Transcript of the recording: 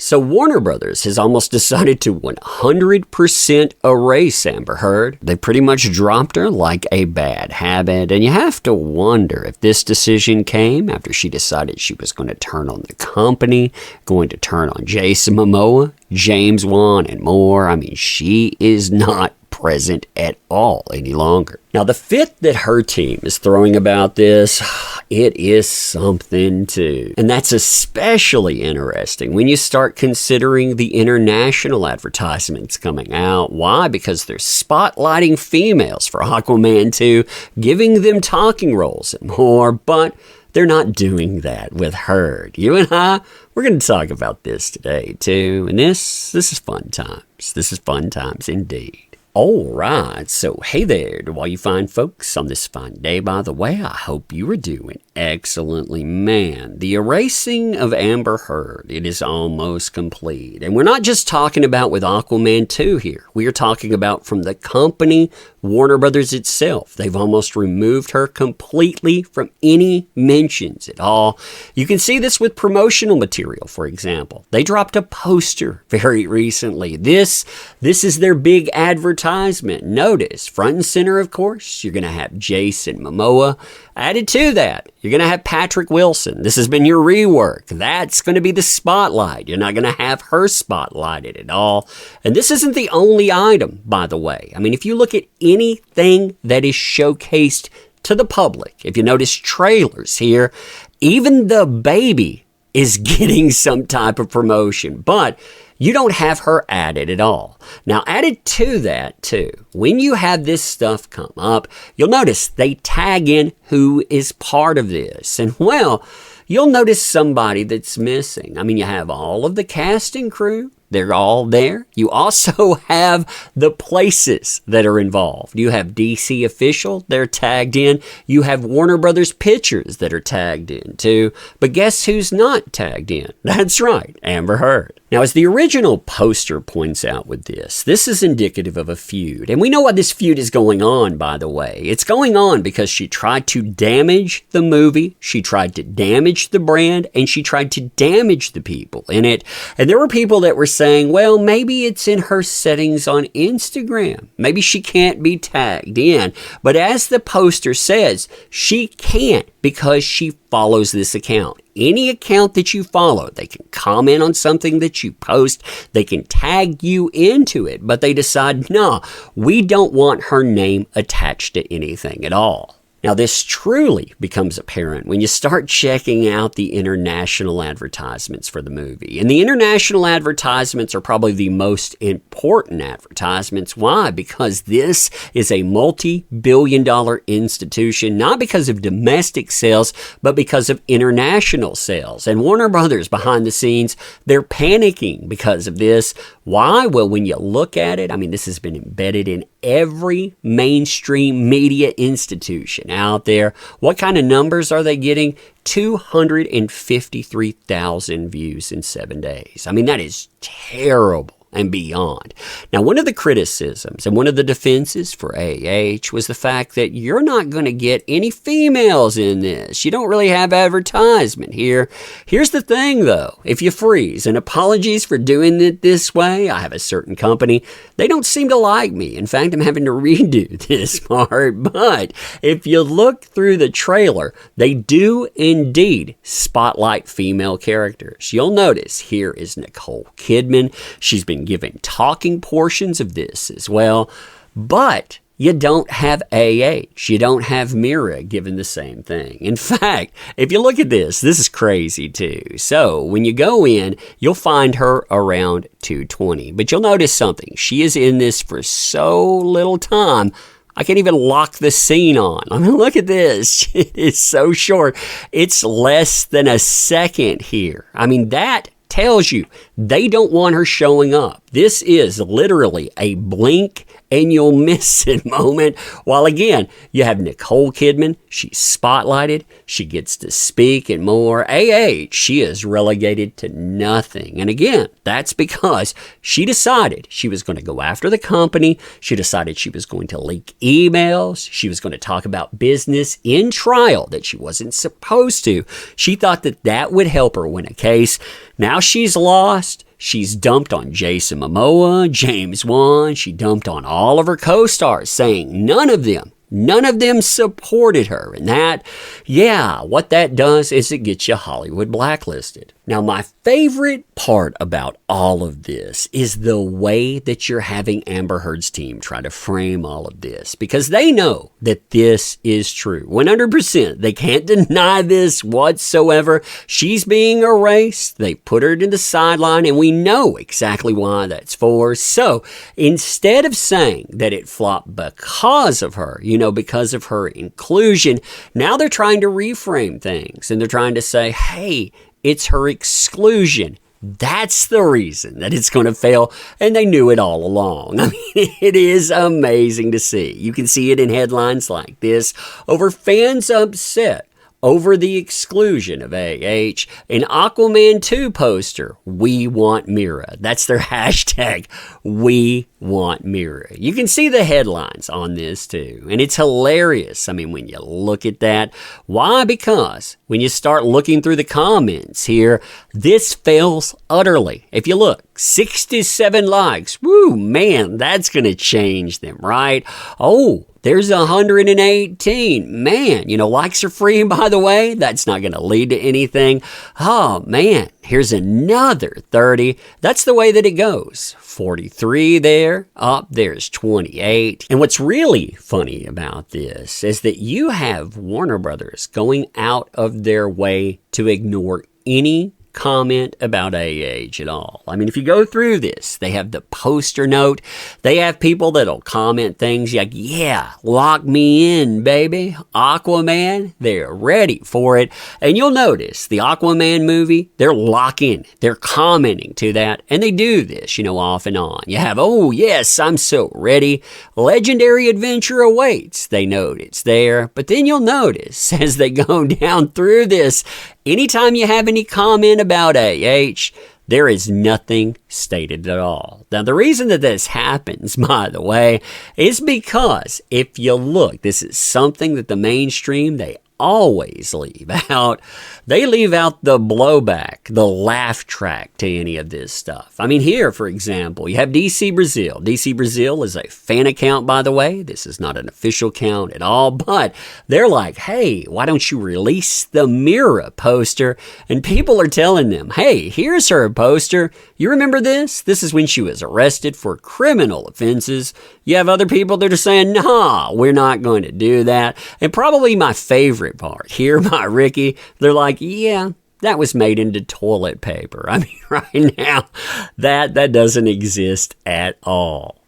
So Warner Brothers has almost decided to 100% erase Amber Heard. They pretty much dropped her like a bad habit, and you have to wonder if this decision came after she decided she was going to turn on the company, going to turn on Jason Momoa, James Wan, and more. I mean, she is not present at all any longer. Now, the fit that her team is throwing about this, it is something too. And that's especially interesting when you start considering the international advertisements coming out. Why? Because they're spotlighting females for Aquaman 2, giving them talking roles and more, but they're not doing that with Heard. You and I, we're going to talk about this today too. And this is fun times. This is fun times indeed. All right, so hey there to all you fine folks on this fine day. By the way, I hope you are doing excellently. Man, the erasing of Amber Heard, it is almost complete. And we're not just talking about with Aquaman 2 here. We are talking about from the company Warner Brothers itself. They've almost removed her completely from any mentions at all. You can see this with promotional material, for example. They dropped a poster very recently. This is their big advertisement. Notice, front and center, of course, you're going to have Jason Momoa. Added to that, you're going to have Patrick Wilson. This has been your rework. That's going to be the spotlight. You're not going to have her spotlighted at all. And this isn't the only item, by the way. I mean, if you look at anything that is showcased to the public, if you notice trailers here, even the baby is getting some type of promotion. But you don't have her added at all. Now, added to that, too, when you have this stuff come up, you'll notice they tag in who is part of this. And, well, you'll notice somebody that's missing. I mean, you have all of the casting crew. They're all there. You also have the places that are involved. You have DC official, they're tagged in. You have Warner Brothers pictures that are tagged in too. But guess who's not tagged in? That's right, Amber Heard. Now, as the original poster points out with this is indicative of a feud. And we know why this feud is going on, by the way. It's going on because she tried to damage the movie, she tried to damage the brand, and she tried to damage the people in it. And there were people that were saying, well, maybe it's in her settings on Instagram. Maybe she can't be tagged in. But as the poster says, she can't because she follows this account. Any account that you follow, they can comment on something that you post, they can tag you into it, but they decide, no, we don't want her name attached to anything at all. Now, this truly becomes apparent when you start checking out the international advertisements for the movie. And the international advertisements are probably the most important advertisements. Why? Because this is a multi-billion-dollar institution, not because of domestic sales, but because of international sales. And Warner Brothers, behind the scenes, they're panicking because of this. Why? Well, when you look at it, I mean, this has been embedded in every mainstream media institution out there. What kind of numbers are they getting? 253,000 views in 7 days. I mean, that is terrible and beyond. Now, one of the criticisms and one of the defenses for AH was the fact that you're not going to get any females in this. You don't really have advertisement here. Here's the thing, though. If you freeze, and apologies for doing it this way, I have a certain company. They don't seem to like me. In fact, I'm having to redo this part. But if you look through the trailer, they do indeed spotlight female characters. You'll notice here is Nicole Kidman. She's been given talking portions of this as well, but you don't have AH. You don't have Mira given the same thing. In fact, if you look at this is crazy too. So when you go in, you'll find her around 220, but you'll notice something. She is in this for so little time, I can't even lock the scene on. I mean, look at this. It is so short. It's less than a second here. I mean, that tells you they don't want her showing up. This is literally a blink and you'll miss it moment. While again, you have Nicole Kidman. She's spotlighted. She gets to speak and more. She is relegated to nothing. And again, that's because she decided she was going to go after the company. She decided she was going to leak emails. She was going to talk about business in trial that she wasn't supposed to. She thought that that would help her win a case. Now she's lost. She's dumped on Jason Momoa, James Wan. She dumped on all of her co-stars, saying none of them supported her. And that, yeah, what that does is it gets you Hollywood blacklisted. Now, my favorite part about all of this is the way that you're having Amber Heard's team try to frame all of this, because they know that this is true. 100%. They can't deny this whatsoever. She's being erased. They put her to the sideline, and we know exactly why that's for. So instead of saying that it flopped because of her, because of her inclusion, now they're trying to reframe things, and they're trying to say, hey, it's her exclusion. That's the reason that it's going to fail, and they knew it all along. I mean, it is amazing to see. You can see it in headlines like this over fans upset over the exclusion of AH. An Aquaman 2 poster, we want Mira. That's their hashtag, we want Mira. You can see the headlines on this too, and it's hilarious. I mean, when you look at that. Why? Because when you start looking through the comments here, this fails utterly. If you look, 67 likes. Woo, man, that's going to change them, right? Oh, there's 118. Man, likes are free, by the way. That's not going to lead to anything. Oh, man, here's another 30. That's the way that it goes. 43 there. Up there's 28. And what's really funny about this is that you have Warner Brothers going out of their way to ignore any comment about AH at all. I mean, if you go through this, they have the poster note. They have people that'll comment things like, yeah, lock me in, baby. Aquaman, they're ready for it. And you'll notice the Aquaman movie, they're locking, they're commenting to that. And they do this, off and on. You have, oh, yes, I'm so ready. Legendary adventure awaits. They note it's there. But then you'll notice as they go down through this, anytime you have any comment about AH, there is nothing stated at all. Now, the reason that this happens, by the way, is because if you look, this is something that the mainstream, they always leave out. They leave out the blowback, the laugh track to any of this stuff. I mean, here, for example, you have DC Brazil. DC Brazil is a fan account, by the way. This is not an official account at all, but they're like, hey, why don't you release the Mira poster? And people are telling them, hey, here's her poster. You remember this? This is when she was arrested for criminal offenses. You have other people that are saying, nah, we're not going to do that. And probably my favorite part here by Ricky, they're like, yeah, that was made into toilet paper. I mean, right now, that doesn't exist at all.